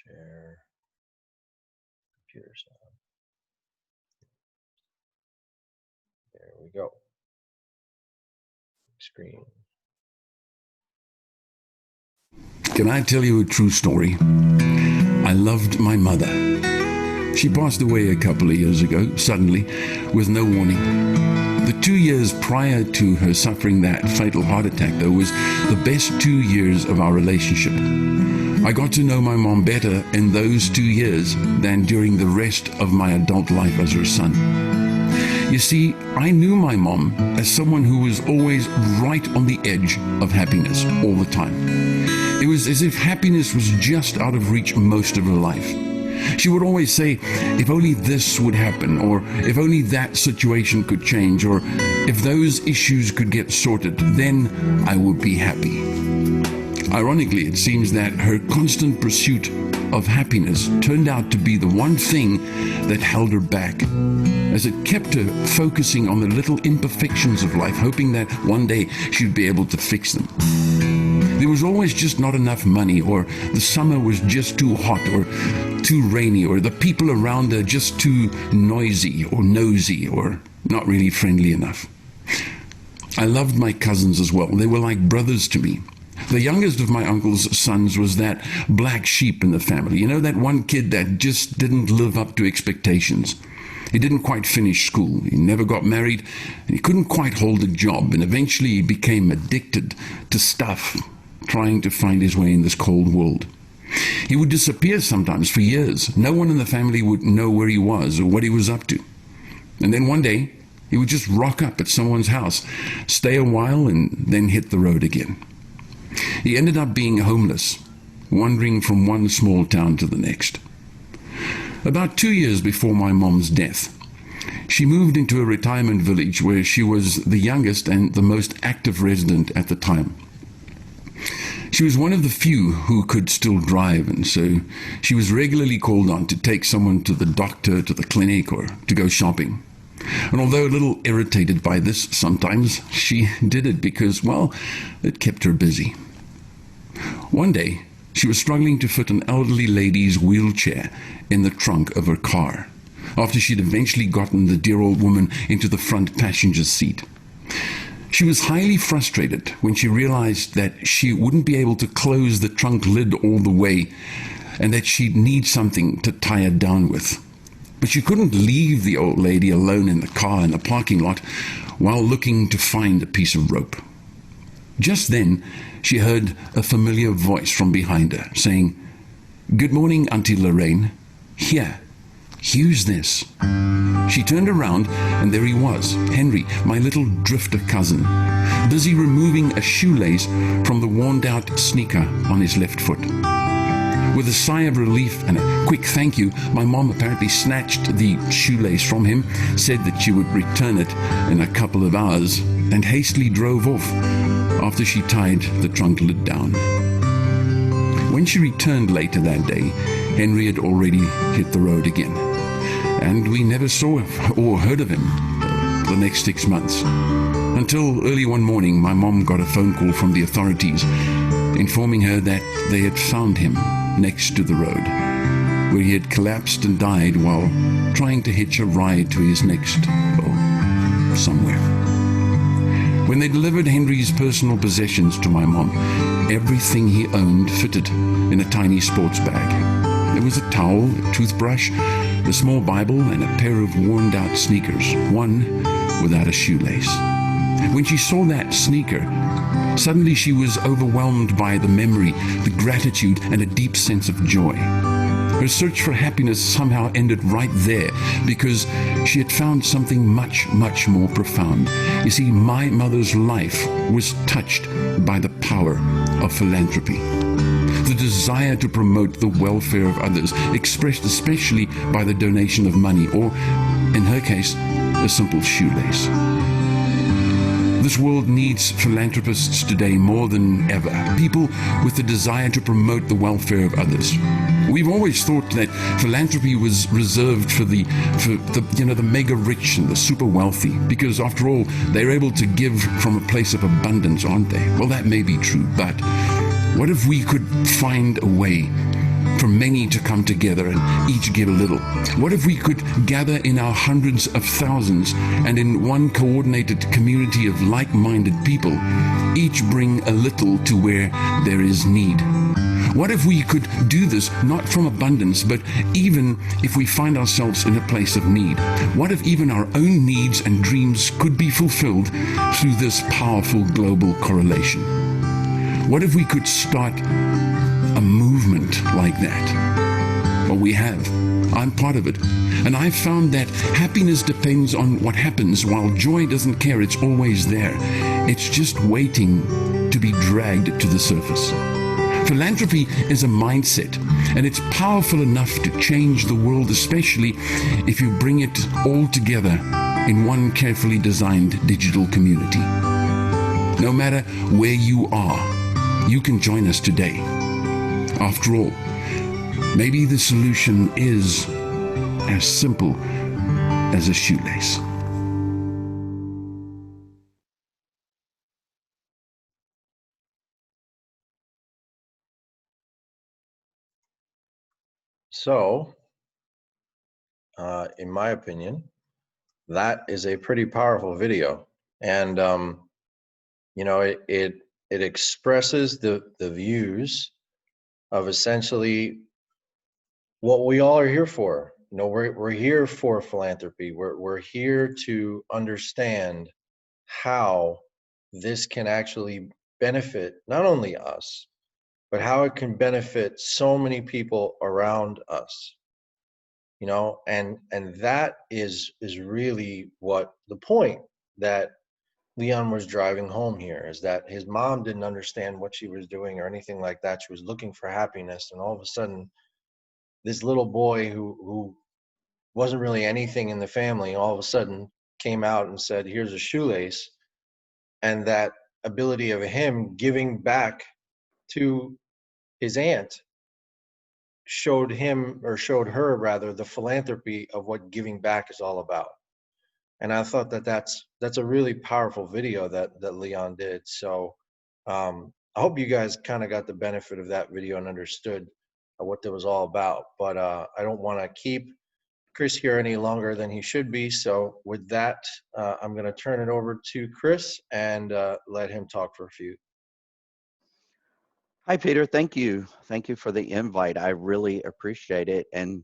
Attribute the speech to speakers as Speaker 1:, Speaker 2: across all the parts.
Speaker 1: Share computer sound. There we go. Screen.
Speaker 2: Can I tell you a true story? I loved my mother. She passed away a couple of years ago, suddenly, with no warning. The 2 years prior to her suffering that fatal heart attack, though, was the best 2 years of our relationship. I got to know my mom better in those 2 years than during the rest of my adult life as her son. You see, I knew my mom as someone who was always right on the edge of happiness all the time. It was as if happiness was just out of reach most of her life. She would always say, if only this would happen, or if only that situation could change, or if those issues could get sorted, then I would be happy. Ironically, it seems that her constant pursuit of happiness turned out to be the one thing that held her back, as it kept her focusing on the little imperfections of life, hoping that one day she'd be able to fix them. There was always just not enough money, or the summer was just too hot or too rainy, or the people around her just too noisy or nosy or not really friendly enough. I loved my cousins as well. They were like brothers to me. The youngest of my uncle's sons was that black sheep in the family. You know, that one kid that just didn't live up to expectations. He didn't quite finish school. He never got married, and he couldn't quite hold a job, and eventually he became addicted to stuff, trying to find his way in this cold world. He would disappear sometimes for years. No one in the family would know where he was or what he was up to. And then one day, he would just rock up at someone's house, stay a while, and then hit the road again. He ended up being homeless, wandering from one small town to the next. About 2 years before my mom's death, she moved into a retirement village where she was the youngest and the most active resident at the time. She was one of the few who could still drive, and so she was regularly called on to take someone to the doctor, to the clinic, or to go shopping. And although a little irritated by this sometimes, she did it because, well, it kept her busy. One day, she was struggling to fit an elderly lady's wheelchair in the trunk of her car, after she'd eventually gotten the dear old woman into the front passenger seat. She was highly frustrated when she realized that she wouldn't be able to close the trunk lid all the way, and that she'd need something to tie it down with. But she couldn't leave the old lady alone in the car in the parking lot while looking to find a piece of rope. Just then, she heard a familiar voice from behind her saying, "Good morning, Auntie Lorraine. Here, use this." She turned around, and there he was, Henry, my little drifter cousin, busy removing a shoelace from the worn-out sneaker on his left foot. With a sigh of relief and a quick thank you, my mom apparently snatched the shoelace from him, said that she would return it in a couple of hours, and hastily drove off after she tied the trunk lid down. When she returned later that day, Henry had already hit the road again, and we never saw or heard of him the next 6 months. Until early one morning, my mom got a phone call from the authorities informing her that they had found him next to the road, where he had collapsed and died while trying to hitch a ride to his next, somewhere. When they delivered Henry's personal possessions to my mom, everything he owned fitted in a tiny sports bag. There was a towel, a toothbrush, a small Bible, and a pair of worn-out sneakers, one without a shoelace. When she saw that sneaker, suddenly she was overwhelmed by the memory, the gratitude, and a deep sense of joy. Her search for happiness somehow ended right there, because she had found something much, much more profound. You see, my mother's life was touched by the power of philanthropy. The desire to promote the welfare of others, expressed especially by the donation of money, or, in her case, a simple shoelace. This world needs philanthropists today more than ever, people with the desire to promote the welfare of others. We've always thought that philanthropy was reserved for the mega rich and the super wealthy, because after all, they're able to give from a place of abundance, aren't they? Well, that may be true, but what if we could find a way for many to come together and each give a little? What if we could gather in our hundreds of thousands and in one coordinated community of like-minded people, each bring a little to where there is need? What if we could do this not from abundance, but even if we find ourselves in a place of need? What if even our own needs and dreams could be fulfilled through this powerful global correlation? What if we could start a movement like that? Well, we have. I'm part of it. And I've found that happiness depends on what happens, while joy doesn't care. It's always there. It's just waiting to be dragged to the surface. Philanthropy is a mindset, and it's powerful enough to change the world, especially if you bring it all together in one carefully designed digital community. No matter where you are, you can join us today. After all, maybe the solution is as simple as a shoelace.
Speaker 1: So, in my opinion, that is a pretty powerful video, and it expresses the views of essentially what we all are here for. We're here for philanthropy. We're here to understand how this can actually benefit not only us, but how it can benefit so many people around us. And that is really what the point that Leon was driving home here, is that his mom didn't understand what she was doing or anything like that. She was looking for happiness, and all of a sudden this little boy who wasn't really anything in the family all of a sudden came out and said, here's a shoelace. And that ability of him giving back to his aunt showed him, or showed her rather, the philanthropy of what giving back is all about. And I thought that that's a really powerful video that Leon did. So I hope you guys kind of got the benefit of that video and understood what that was all about. But I don't want to keep Chris here any longer than he should be. So with that, I'm going to turn it over to Chris and let him talk for a few.
Speaker 3: Hi, Peter. Thank you. Thank you for the invite. I really appreciate it. And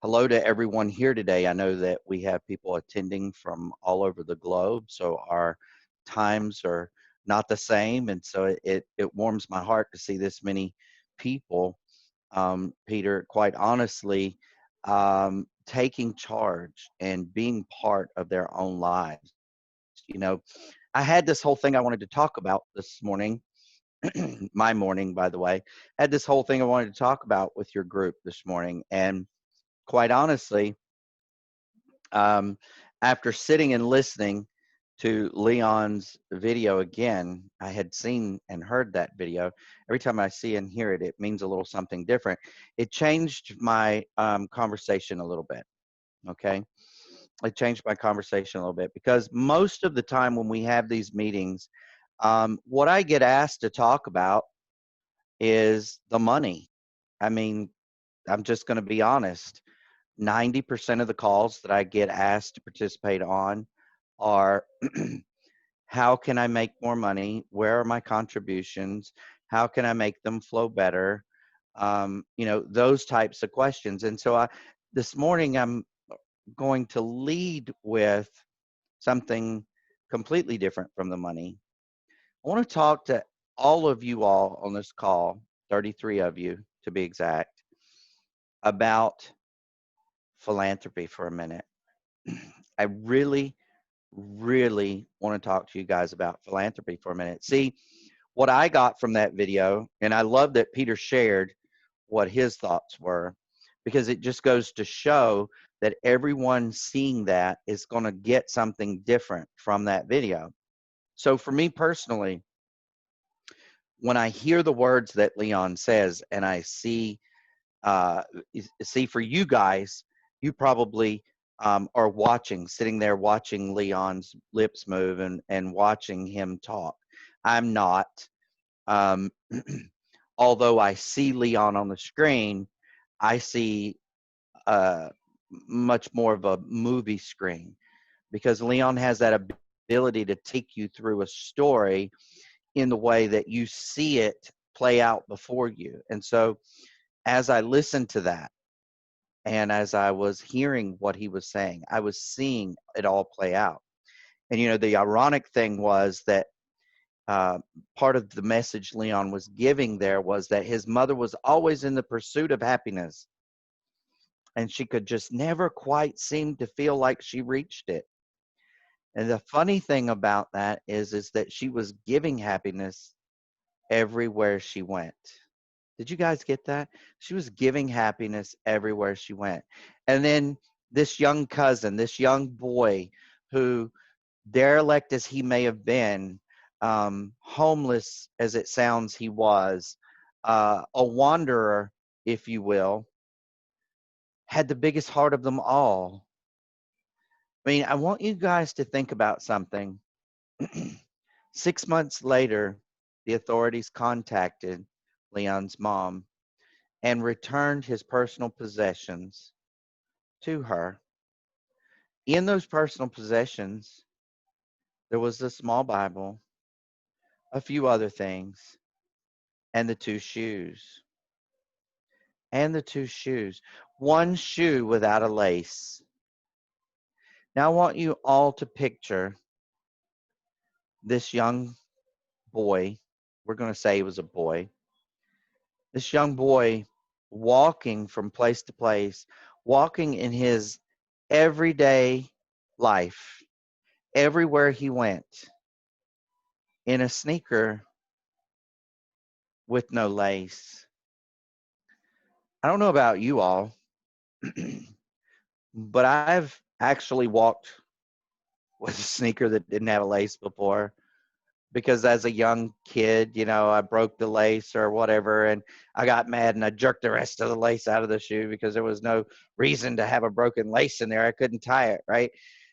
Speaker 3: hello to everyone here today. I know that we have people attending from all over the globe, so our times are not the same. And so it warms my heart to see this many people, Peter, quite honestly, taking charge and being part of their own lives. I had this whole thing I wanted to talk about this morning. My morning, by the way, had this whole thing I wanted to talk about with your group this morning. And quite honestly, after sitting and listening to Leon's video again, I had seen and heard that video. Every time I see and hear it, it means a little something different. It changed my conversation a little bit. Okay. It changed my conversation a little bit, because most of the time when we have these meetings, what I get asked to talk about is the money. I mean, I'm just going to be honest. 90% of the calls that I get asked to participate on are, how can I make more money? Where are my contributions? How can I make them flow better? Those types of questions. And so this morning, I'm going to lead with something completely different from the money. I want to talk to all of you all on this call, 33 of you to be exact, about philanthropy for a minute. I really, really want to talk to you guys about philanthropy for a minute. See, what I got from that video, and I love that Peter shared what his thoughts were, because it just goes to show that everyone seeing that is going to get something different from that video. So for me personally, when I hear the words that Leon says, and I see for you guys, you probably are watching, sitting there watching Leon's lips move and watching him talk. I'm not. Although I see Leon on the screen, I see uh, much more of a movie screen, because Leon has that ability to take you through a story in the way that you see it play out before you. And so as I listened to that, and as I was hearing what he was saying, I was seeing it all play out. And, the ironic thing was that uh, part of the message Leon was giving there was that his mother was always in the pursuit of happiness, and she could just never quite seem to feel like she reached it. And the funny thing about that is that she was giving happiness everywhere she went. Did you guys get that? She was giving happiness everywhere she went. And then this young cousin, this young boy who, derelict as he may have been, homeless as it sounds he was, a wanderer, if you will, had the biggest heart of them all. I mean, I want you guys to think about something. 6 months later, the authorities contacted Leon's mom and returned his personal possessions to her. In those personal possessions, there was a small Bible, a few other things, and the two shoes. And the two shoes. One shoe without a lace. Now, I want you all to picture this young boy. We're going to say he was a boy. This young boy walking from place to place, walking in his everyday life, everywhere he went, in a sneaker with no lace. I don't know about you all, but I've actually walked with a sneaker that didn't have a lace before, because as a young kid, I broke the lace or whatever, and I got mad and I jerked the rest of the lace out of the shoe because there was no reason to have a broken lace in there. I couldn't tie it, right?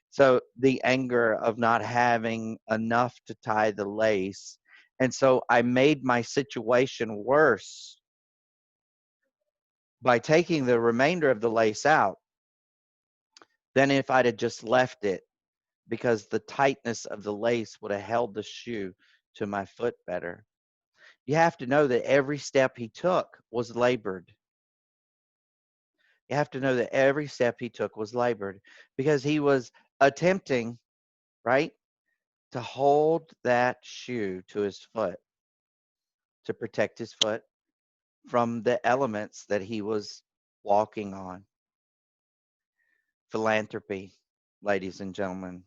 Speaker 3: So the anger of not having enough to tie the lace. And so I made my situation worse by taking the remainder of the lace out than if I'd have just left it, because the tightness of the lace would have held the shoe to my foot better. You have to know that every step he took was labored. You have to know that every step he took was labored, because he was attempting, right, to hold that shoe to his foot, to protect his foot from the elements that he was walking on. Philanthropy, ladies and gentlemen.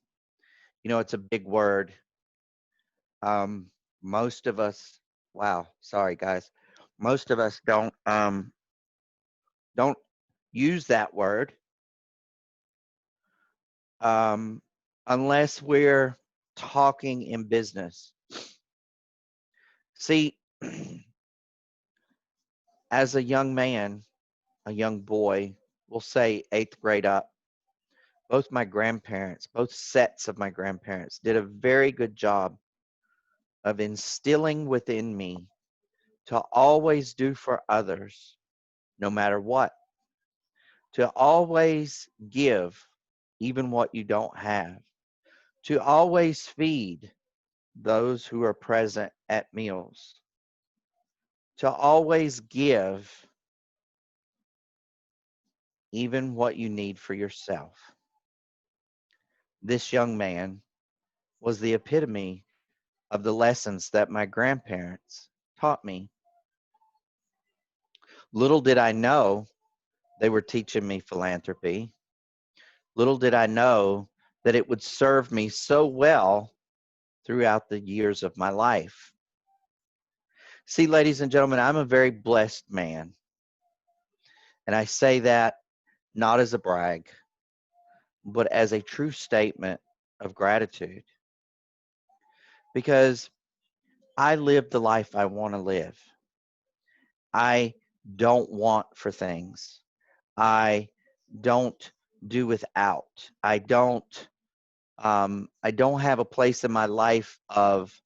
Speaker 3: It's a big word. Most of us, wow, sorry guys, most of us don't use that word um, unless we're talking in business. See, as a young man, a young boy, we'll say 8th grade up, both my grandparents, both sets of my grandparents, did a very good job of instilling within me to always do for others, no matter what, to always give even what you don't have, to always feed those who are present at meals, to always give even what you need for yourself. This young man was the epitome of the lessons that my grandparents taught me. Little did I know they were teaching me philanthropy. Little did I know that it would serve me so well throughout the years of my life. See, ladies and gentlemen, I'm a very blessed man. And I say that not as a brag, but as a true statement of gratitude. Because I live the life I want to live. I don't want for things. I don't do without. I don't have a place in my life of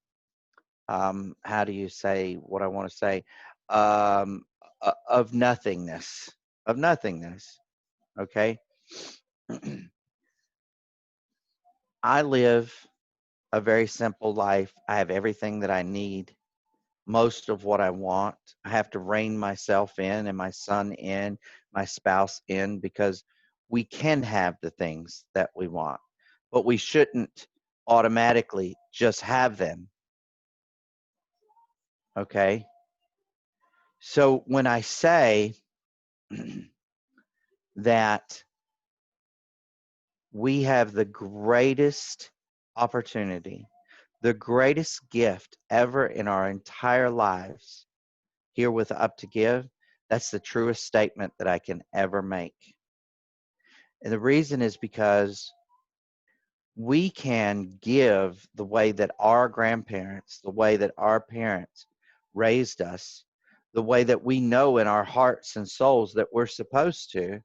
Speaker 3: how do you say what I want to say? Of nothingness. of nothingness. Okay. I live a very simple life. I have everything that I need, most of what I want. I have to rein myself in and my son in, my spouse in, because we can have the things that we want, but we shouldn't automatically just have them. Okay. So when I say that we have the greatest opportunity, the greatest gift ever in our entire lives here with Up to Give, that's the truest statement that I can ever make. And the reason is because we can give the way that our grandparents, the way that our parents raised us, the way that we know in our hearts and souls that we're supposed to,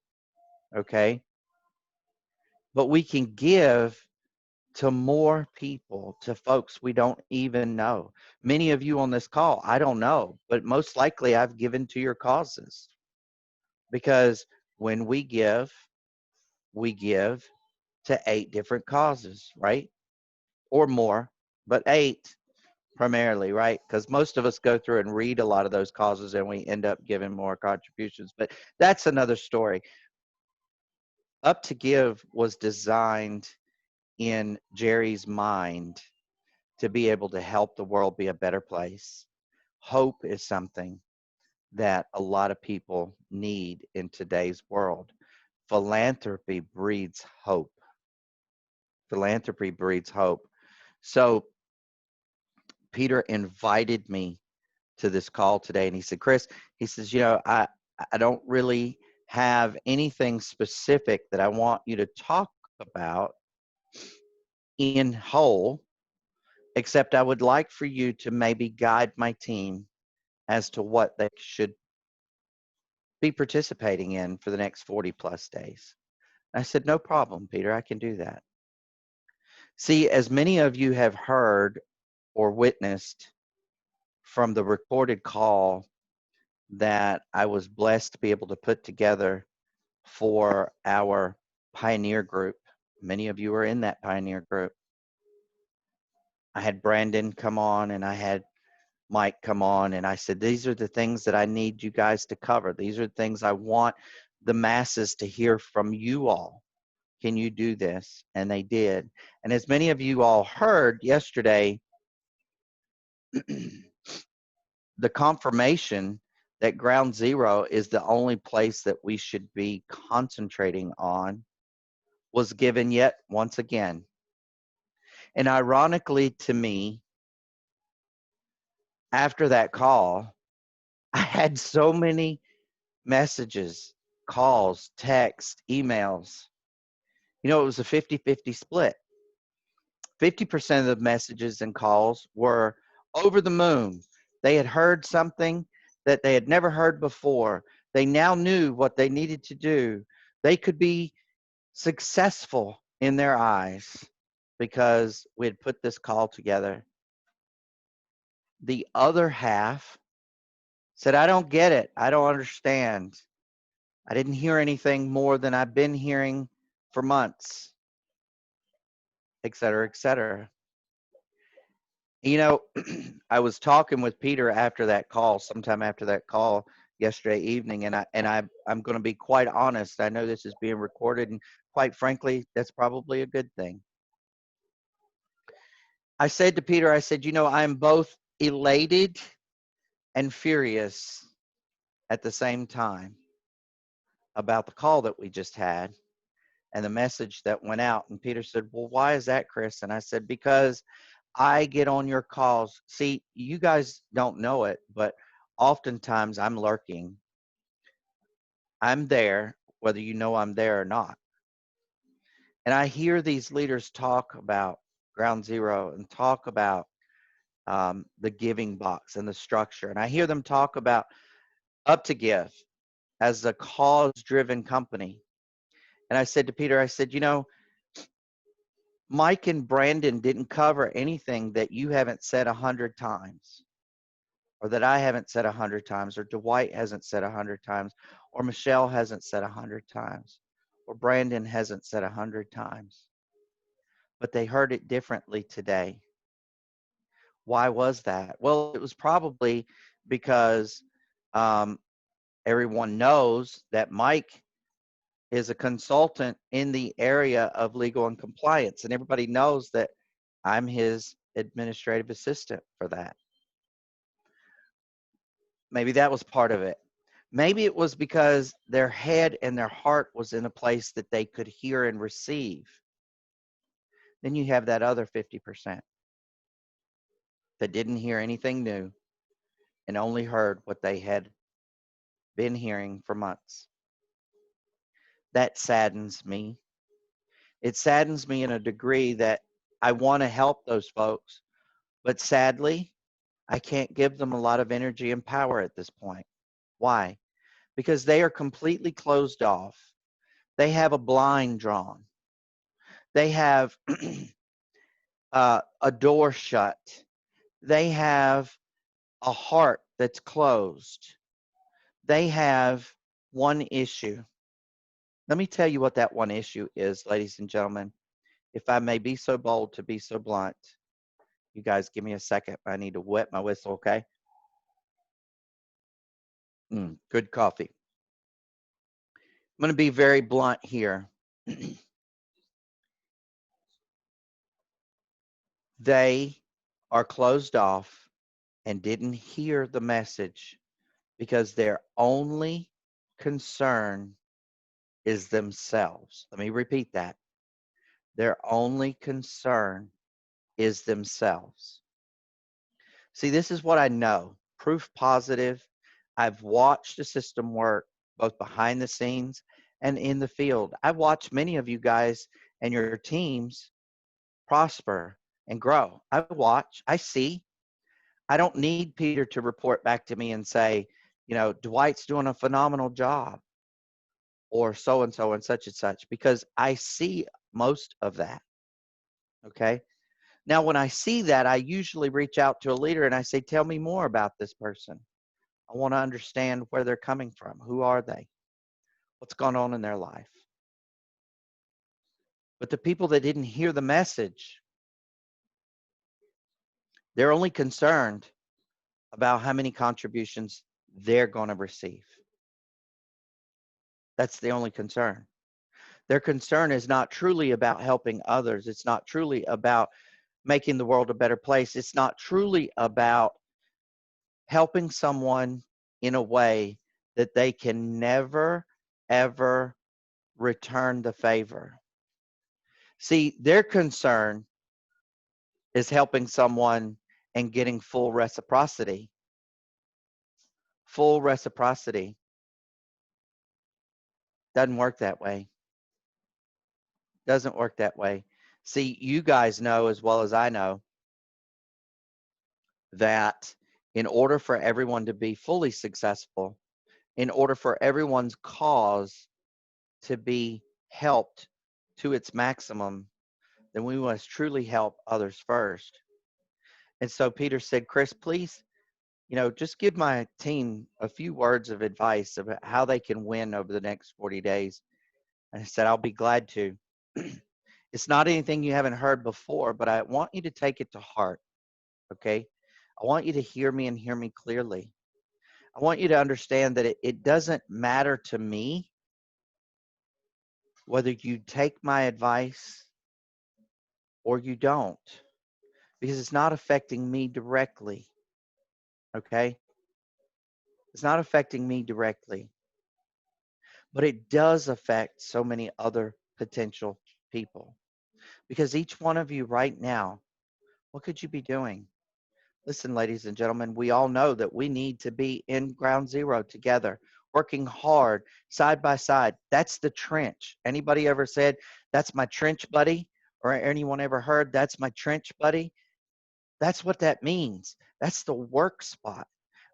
Speaker 3: okay? But we can give to more people, to folks we don't even know. Many of you on this call, I don't know, but most likely I've given to your causes, because when we give to 8 different causes, right? Or more, but 8 primarily, right? Because most of us go through and read a lot of those causes and we end up giving more contributions, but that's another story. Up to Give was designed in Jerry's mind to be able to help the world be a better place. Hope is something that a lot of people need in today's world. Philanthropy breeds hope. Philanthropy breeds hope. So Peter invited me to this call today, and he said, Chris, he says, I don't really have anything specific that I want you to talk about in whole, except I would like for you to maybe guide my team as to what they should be participating in for the next 40 plus days. I said, no problem, Peter, I can do that. See, as many of you have heard or witnessed from the recorded call that I was blessed to be able to put together for our pioneer group. Many of you are in that pioneer group. I had Brandon come on and I had Mike come on, and I said, these are the things that I need you guys to cover. These are the things I want the masses to hear from you all. Can you do this? And they did. And as many of you all heard yesterday, the confirmation that ground zero is the only place that we should be concentrating on was given yet once again. And ironically to me, after that call, I had so many messages, calls, texts, emails. It was a 50-50 split. 50% of the messages and calls were over the moon. They had heard something that they had never heard before. They now knew what they needed to do. They could be successful in their eyes because we had put this call together. The other half said, I don't get it. I don't understand. I didn't hear anything more than I've been hearing for months, et cetera, et cetera. I was talking with Peter after that call, sometime after that call yesterday evening, and I'm going to be quite honest. I know this is being recorded, and quite frankly, that's probably a good thing. I said to Peter, I said, I'm both elated and furious at the same time about the call that we just had and the message that went out. And Peter said, well, why is that, Chris? And I said, because I get on your calls. See, you guys don't know it, but oftentimes I'm lurking. I'm there, whether you know I'm there or not. And I hear these leaders talk about Ground Zero and talk about the giving box and the structure. And I hear them talk about Up to Give as a cause-driven company. And I said to Peter, I said, Mike and Brandon didn't cover anything that you haven't said 100 times, or that I haven't said 100 times, or Dwight hasn't said 100 times, or Michelle hasn't said 100 times, or Brandon hasn't said 100 times, but they heard it differently today. Why was that? Well, it was probably because um, everyone knows that Mike is a consultant in the area of legal and compliance, and everybody knows that I'm his administrative assistant for that. Maybe that was part of it. Maybe it was because their head and their heart was in a place that they could hear and receive. Then you have that other 50% that didn't hear anything new and only heard what they had been hearing for months. That saddens me. It saddens me in a degree that I want to help those folks, but sadly, I can't give them a lot of energy and power at this point. Why? Because they are completely closed off. They have a blind drawn. They have a door shut. They have a heart that's closed. They have one issue. Let me tell you what that one issue is, ladies and gentlemen. If I may be so bold to be so blunt, you guys give me a second. I need to wet my whistle, okay? Good coffee. I'm going to be very blunt here. They are closed off and didn't hear the message because their only concern is themselves. Let me repeat that. Their only concern is themselves. See, this is what I know. Proof positive. I've watched the system work both behind the scenes and in the field. I've watched many of you guys and your teams prosper and grow. I watch, I see. I don't need Peter to report back to me and say, you know, Dwight's doing a phenomenal job or so and so and such, because I see most of that. Okay. Now, when I see that, I usually reach out to a leader and I say, tell me more about this person. I want to understand where they're coming from. Who are they? What's going on in their life? But the people that didn't hear the message, they're only concerned about how many contributions they're going to receive. That's the only concern. Their concern is not truly about helping others. It's not truly about making the world a better place. It's not truly about helping someone in a way that they can never, ever return the favor. See, their concern is helping someone and getting full reciprocity. Full reciprocity doesn't work that way. Doesn't work that way. See, you guys know as well as I know that in order for everyone to be fully successful, in order for everyone's cause to be helped to its maximum, then we must truly help others first. And so Peter said, Chris, please, you know, just give my team a few words of advice about how they can win over the next 40 days. And I said, I'll be glad to. It's not anything you haven't heard before, but I want you to take it to heart, okay? I want you to hear me and hear me clearly. I want you to understand that it doesn't matter to me whether you take my advice or you don't, because it's not affecting me directly, okay? It's not affecting me directly, but it does affect so many other potential people. Because each one of you right now, what could you be doing? Listen, ladies and gentlemen, we all know that we need to be in ground zero together, working hard, side by side. That's the trench. Anybody ever said, that's my trench buddy? Or anyone ever heard, that's my trench buddy? That's what that means. That's the work spot.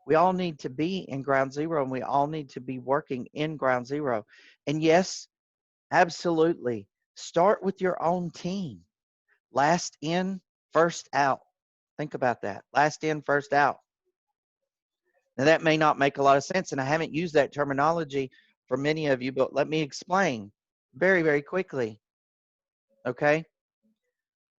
Speaker 3: We all need to be in ground zero, and we all need to be working in ground zero. And yes, absolutely, start with your own team. Last in, first out. Think about that. Last in, first out. Now, that may not make a lot of sense, and I haven't used that terminology for many of you, but let me explain very, very quickly. Okay.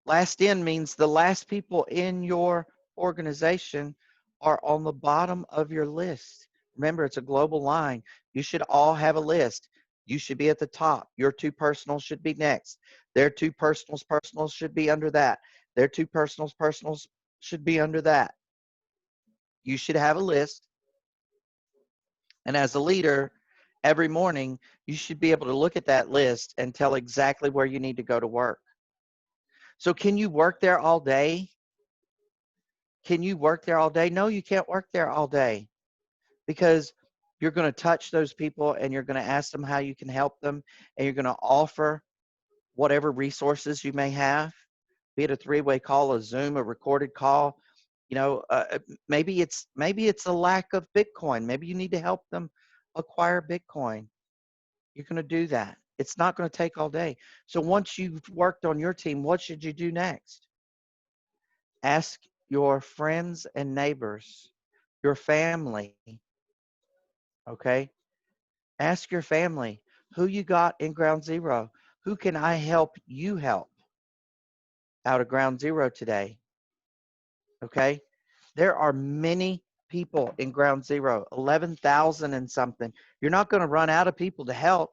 Speaker 3: Last in means the last people in your organization are on the bottom of your list. Remember, it's a global line. You should all have a list. You should be at the top. Your two personals should be next. Their two personals should be under that. Their two personals should be under that. You should have a list. And as a leader, every morning, you should be able to look at that list and tell exactly where you need to go to work. So can you work there all day? Can you work there all day? No, you can't work there all day, because you're going to touch those people and you're going to ask them how you can help them, and you're going to offer whatever resources you may have, be it a three-way call, a Zoom, a recorded call. You know, maybe it's a lack of Bitcoin. Maybe you need to help them acquire Bitcoin. You're going to do that. It's not going to take all day. So once you've worked on your team, what should you do next? Ask your friends and neighbors, your family, okay? Ask your family, who you got in Ground Zero? Who can I help you help out of Ground Zero today? Okay? There are many people in Ground Zero, 11,000 and something. You're not going to run out of people to help,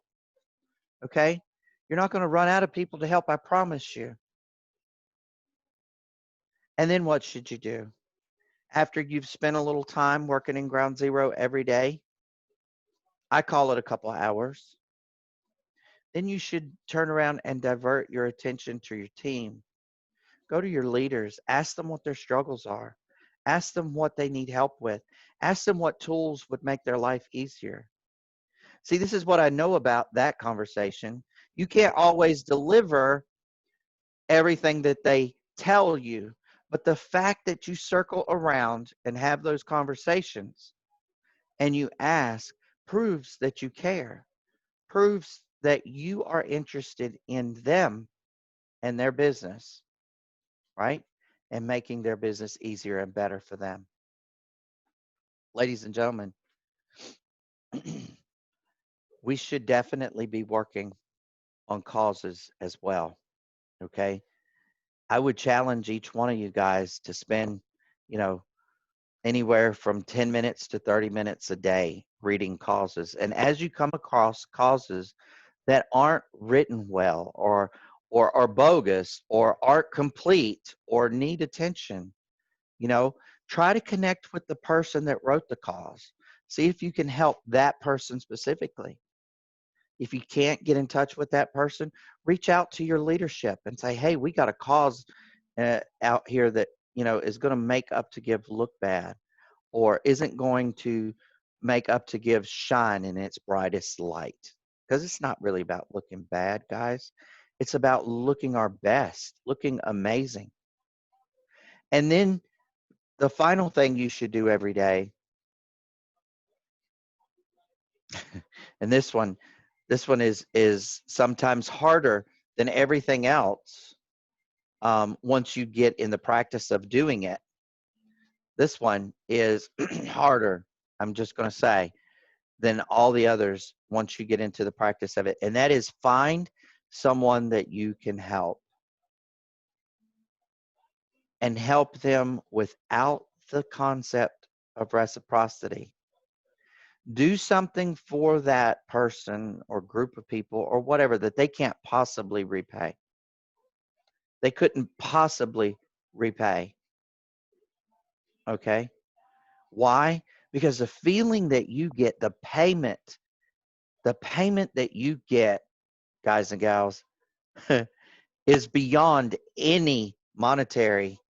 Speaker 3: okay? You're not going to run out of people to help, I promise you. And then what should you do? After you've spent a little time working in Ground Zero every day, I call it a couple of hours, then you should turn around and divert your attention to your team. Go to your leaders, ask them what their struggles are, ask them what they need help with, ask them what tools would make their life easier. See, this is what I know about that conversation. You can't always deliver everything that they tell you, but the fact that you circle around and have those conversations and you ask proves that you care, proves that you are interested in them and their business, right? And making their business easier and better for them. Ladies and gentlemen, we should definitely be working on causes as well, okay? I would challenge each one of you guys to spend, you know, anywhere from 10 minutes to 30 minutes a day reading causes. And as you come across causes that aren't written well, or are bogus, or aren't complete, or need attention, you know, try to connect with the person that wrote the cause. See if you can help that person specifically. If you can't get in touch with that person, reach out to your leadership and say, hey, we got a cause out here that, you know, is going to make Up to Give look bad, or isn't going to make Up to Give shine in its brightest light. Because it's not really about looking bad, guys. It's about looking our best, looking amazing. And then the final thing you should do every day, and this one is sometimes harder than everything else once you get in the practice of doing it. This one is harder, I'm just going to say, than all the others once you get into the practice of it. And that is, find someone that you can help. And help them without the concept of reciprocity. Do something for that person or group of people or whatever that they can't possibly repay. They couldn't possibly repay. Okay? Why? Because the feeling that you get, the payment that you get, guys and gals, is beyond any monetary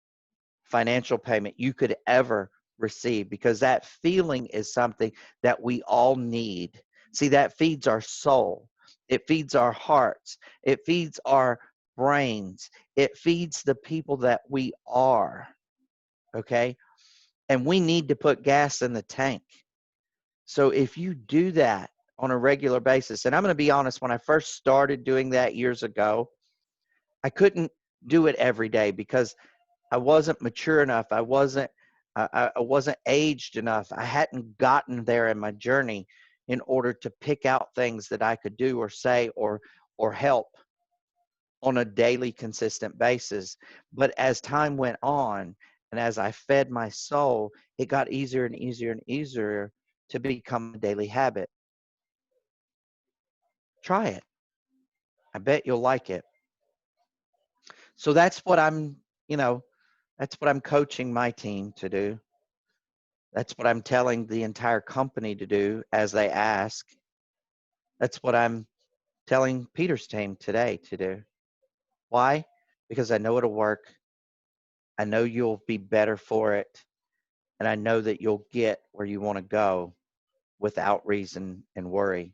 Speaker 3: financial payment you could ever receive, because that feeling is something that we all need. See, that feeds our soul. It feeds our hearts. It feeds our brains. It feeds the people that we are. Okay? And we need to put gas in the tank. So if you do that on a regular basis, and I'm going to be honest, when I first started doing that years ago, I couldn't do it every day because I wasn't mature enough. I wasn't aged enough. I hadn't gotten there in my journey. in order to pick out things that I could do or say or help on a daily consistent basis. But as time went on and as I fed my soul, it got easier and easier and easier to become a daily habit. Try it. I bet you'll like it. So that's what that's what I'm coaching my team to do. That's what I'm telling the entire company to do as they ask. That's what I'm telling Peter's team today to do. Why? Because I know it'll work. I know you'll be better for it. And I know that you'll get where you want to go without reason and worry.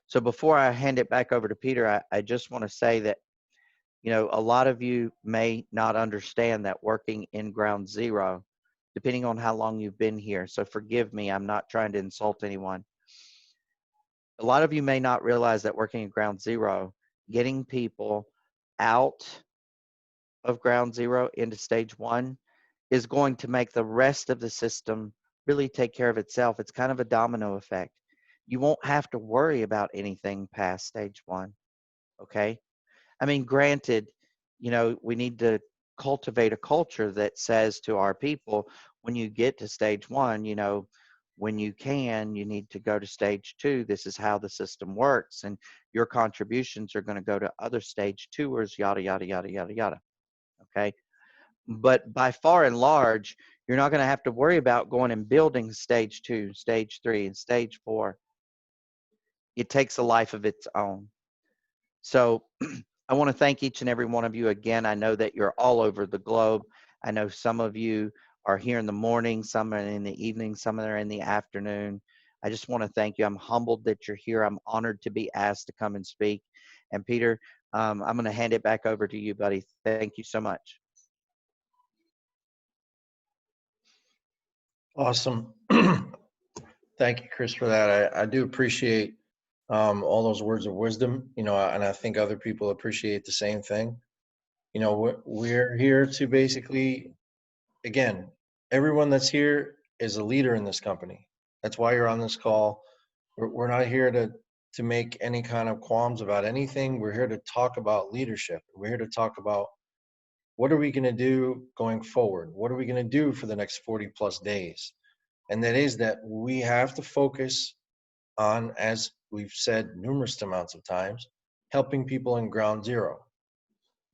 Speaker 3: So before I hand it back over to Peter, I just want to say that, a lot of you may not understand that working in Ground Zero, depending on how long you've been here. So forgive me, I'm not trying to insult anyone. A lot of you may not realize that working at Ground Zero, getting people out of Ground Zero into Stage 1 is going to make the rest of the system really take care of itself. It's kind of a domino effect. You won't have to worry about anything past Stage 1, okay? I mean, granted, we need to cultivate a culture that says to our people, when you get to Stage 1, when you can, you need to go to Stage 2. This is how the system works, and your contributions are going to go to other Stage 2ers, yada, yada, yada, yada, yada, okay? But by far and large, you're not going to have to worry about going and building Stage 2, Stage 3, and Stage 4. It takes a life of its own. So I want to thank each and every one of you again. I know that you're all over the globe. I know some of you are here in the morning, some are in the evening, some are in the afternoon. I just want to thank you. I'm humbled that you're here. I'm honored to be asked to come and speak. And Peter, I'm going to hand it back over to you, buddy. Thank you so much.
Speaker 1: Awesome. Thank you, Chris, for that. I do appreciate all those words of wisdom, and I think other people appreciate the same thing. We're here to basically, again, everyone that's here is a leader in this company. That's why you're on this call. We're not here to make any kind of qualms about anything. We're here to talk about leadership. We're here to talk about what are we going to do going forward? What are we going to do for the next 40 plus days? And that is that we have to focus on, as we've said numerous amounts of times, helping people in Ground Zero.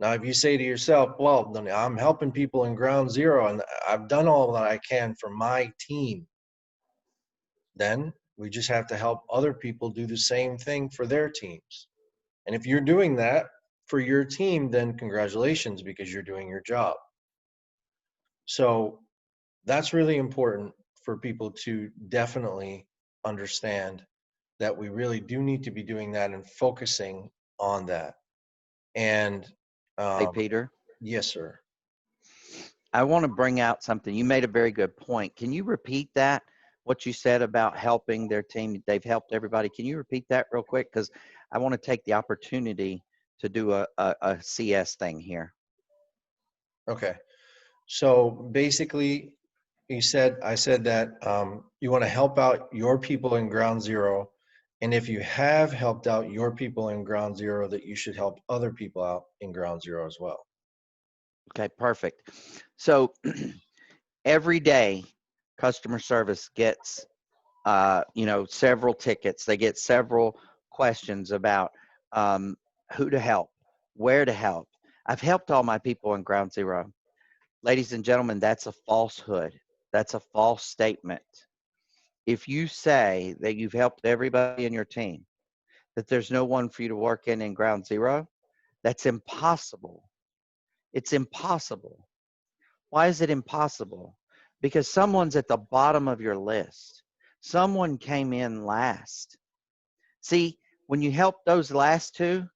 Speaker 1: Now, if you say to yourself, well, then I'm helping people in Ground Zero and I've done all that I can for my team, then we just have to help other people do the same thing for their teams. And if you're doing that for your team, then congratulations, because you're doing your job. So that's really important for people to definitely understand, that we really do need to be doing that and focusing on that. And
Speaker 3: Hey, Peter.
Speaker 1: yes, sir.
Speaker 3: I want to bring out something. You made a very good point. Can you repeat that? What you said about helping their team? They've helped everybody. Can you repeat that real quick? Because I want to take the opportunity to do a CS thing here.
Speaker 1: Okay. So basically, I said that you want to help out your people in Ground Zero. And if you have helped out your people in Ground Zero, that you should help other people out in Ground Zero as well.
Speaker 3: Okay, perfect. So every day, customer service gets, several tickets. They get several questions about who to help, where to help. I've helped all my people in Ground Zero. Ladies and gentlemen, that's a falsehood. That's a false statement. If you say that you've helped everybody in your team, that there's no one for you to work in Ground Zero, that's impossible. It's impossible. Why is it impossible? Because someone's at the bottom of your list. Someone came in last. See, when you help those last two,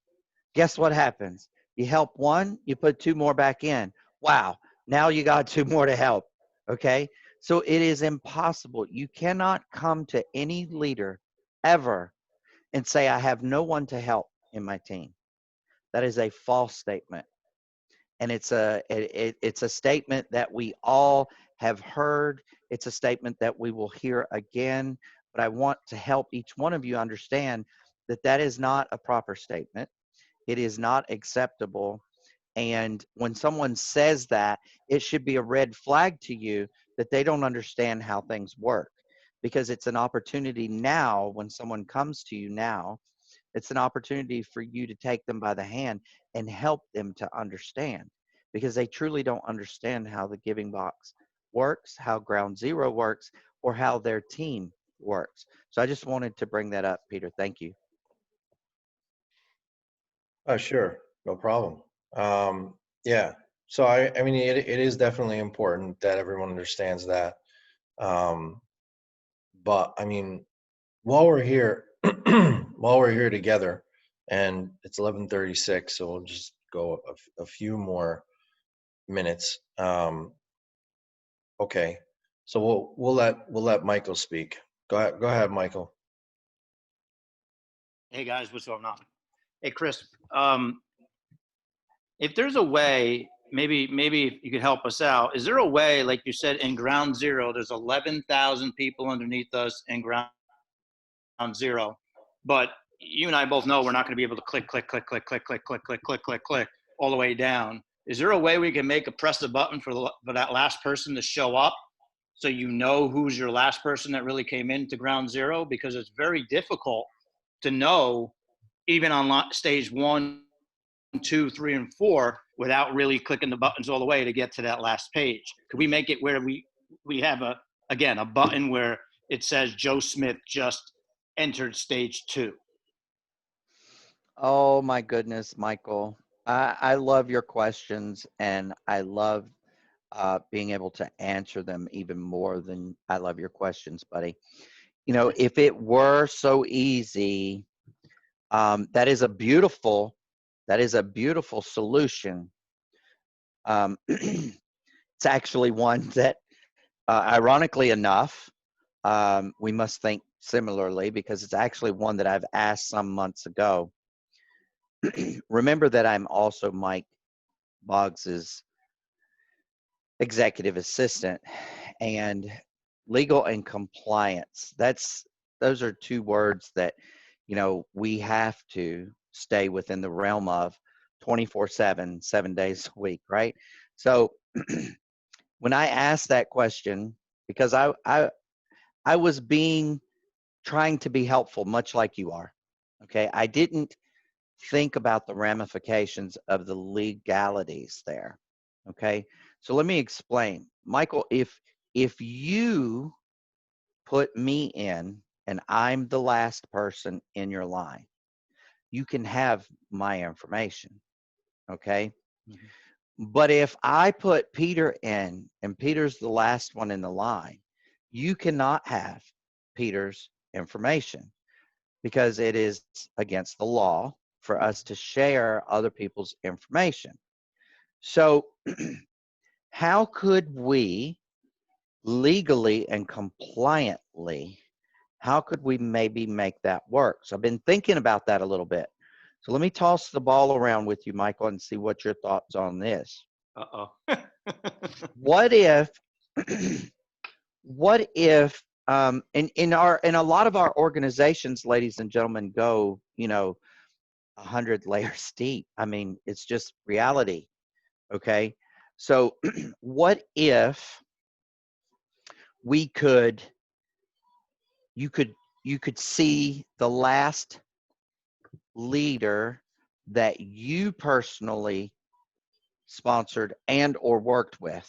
Speaker 3: guess what happens? You help one, you put two more back in. Wow, now you got two more to help, okay? So it is impossible. You cannot come to any leader ever and say, I have no one to help in my team. That is a false statement. And it's a statement that we all have heard. It's a statement that we will hear again. but I want to help each one of you understand that that is not a proper statement. It is not acceptable. And when someone says that, it should be a red flag to you that they don't understand how things work, because it's an opportunity now. When someone comes to you now, it's an opportunity for you to take them by the hand and help them to understand, because they truly don't understand how the Giving Box works, how Ground Zero works, or how their team works. So I just wanted to bring that up, Peter. Thank you.
Speaker 1: Sure, no problem. Yeah, so I mean, it is definitely important that everyone understands that. But I mean, while we're here, while we're here together, and it's 11:36, so we'll just go a few more minutes. Okay, so we'll let Michael speak. Go ahead, Michael.
Speaker 4: Hey guys, what's going on? Hey Chris, if there's a way, maybe you could help us out. Is there a way, like you said, in Ground Zero, there's 11,000 people underneath us in Ground Zero, but you and I both know we're not going to be able to click all the way down. Is there a way we can press the button for that last person to show up, so you know who's your last person that really came into Ground Zero? Because it's very difficult to know, even on stage 1, 2, 3, and 4, without really clicking the buttons all the way to get to that last page. Could we make it where we have a button where it says Joe Smith just entered stage 2?
Speaker 3: Oh my goodness, Michael. I love your questions, and I love being able to answer them even more than I love your questions, buddy. You know, if it were so easy, that is a beautiful solution. It's actually one that, ironically enough, we must think similarly, because it's actually one that I've asked some months ago. Remember that I'm also Mike Boggs's executive assistant, and legal and compliance. Those are two words that, you know, we have to stay within the realm of 24/7, 7 days a week, right? So when I asked that question, because I was trying to be helpful, much like you are. Okay, I didn't think about the ramifications of the legalities there. Okay, so let me explain, Michael. If you put me in and I'm the last person in your line, you can have my information. Okay. But if I put Peter in and Peter's the last one in the line, you cannot have Peter's information, because it is against the law for us to share other people's information. So how could we legally and compliantly, how could we maybe make that work? So I've been thinking about that a little bit. So let me toss the ball around with you, Michael, and see what your thoughts on this.
Speaker 4: Uh-oh.
Speaker 3: What if, what if, in a lot of our organizations, ladies and gentlemen, go, you know, 100 layers deep. I mean, it's just reality. Okay. So what if you could see the last leader that you personally sponsored and or worked with?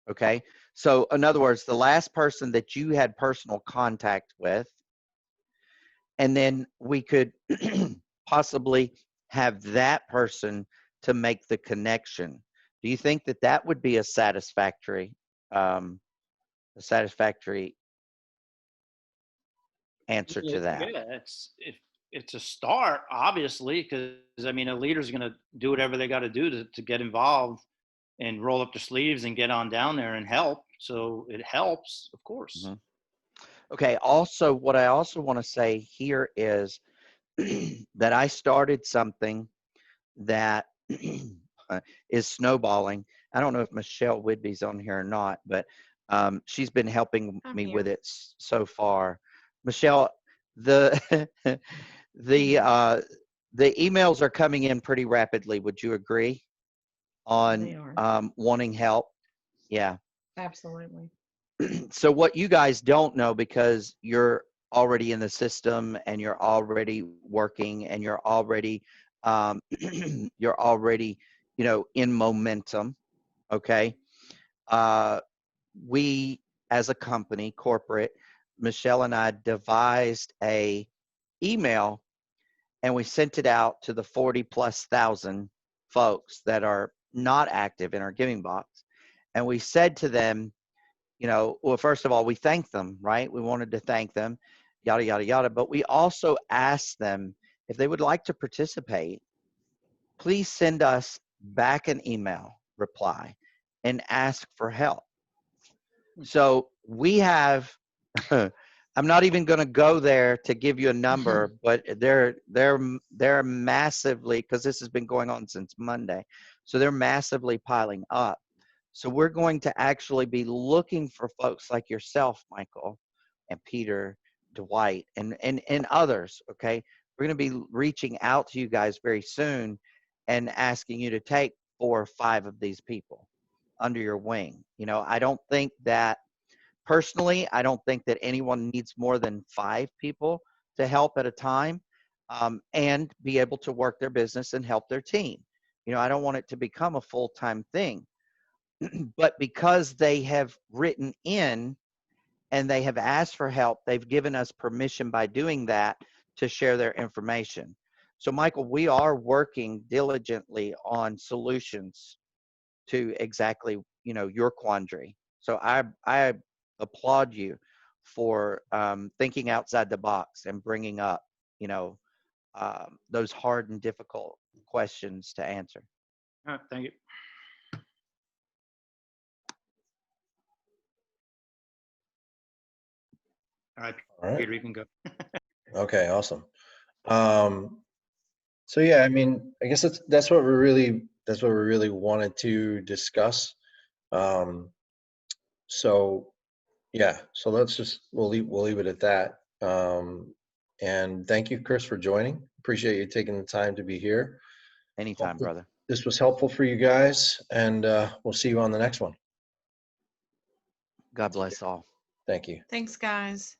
Speaker 3: Okay, so in other words, the last person that you had personal contact with, and then we could possibly have that person to make the connection. Do you think that that would be a satisfactory answer to that?
Speaker 4: Yeah, it's a start, obviously, because I mean, a leader's going to do whatever they got to do to get involved and roll up their sleeves and get on down there and help. So it helps, of course.
Speaker 3: Mm-hmm. Okay. Also, what I also want to say here is that I started something that is snowballing. I don't know if Michelle Whidbey's on here or not, but She's been helping
Speaker 5: I'm
Speaker 3: me
Speaker 5: here.
Speaker 3: with it so far. Michelle, the the emails are coming in pretty rapidly. Would you agree
Speaker 5: They
Speaker 3: on
Speaker 5: are.
Speaker 3: wanting help? Yeah.
Speaker 5: Absolutely.
Speaker 3: So what you guys don't know, because you're already in the system and you're already working and you're already you're already, you know, in momentum. Okay. We as a company, corporate, Michelle and I devised a email, and we sent it out to the 40,000+ folks that are not active in our giving box. And we said to them, you know, well, first of all, we thanked them, right? We wanted to thank them, yada, yada, yada. But we also asked them if they would like to participate, please send us back an email reply and ask for help. So we have, I'm not even going to go there to give you a number, but they're massively, because this has been going on since Monday. So they're massively piling up. So we're going to actually be looking for folks like yourself, Michael, and Peter, Dwight, and others. Okay, we're going to be reaching out to you guys very soon and asking you to take 4 or 5 of these people under your wing. You know, I don't think that personally, I don't think that anyone needs more than 5 people to help at a time, and be able to work their business and help their team. You know, I don't want it to become a full-time thing. But because they have written in and they have asked for help, they've given us permission by doing that to share their information. So Michael, we are working diligently on solutions to exactly, you know, your quandary. So I applaud you for thinking outside the box and bringing up, you know, those hard and difficult questions to answer.
Speaker 4: Thank you. All right,
Speaker 1: All right.
Speaker 4: Peter, you can go.
Speaker 1: Okay, awesome. So yeah, I mean, I guess that's what we really wanted to discuss. So yeah, so we'll leave it at that. And thank you, Chris, for joining. Appreciate you taking the time to be here.
Speaker 3: Anytime,
Speaker 1: Hope that
Speaker 3: brother.
Speaker 1: this was helpful for you guys, and we'll see you on the next one.
Speaker 3: God bless all.
Speaker 1: Thank you.
Speaker 5: Thanks, guys.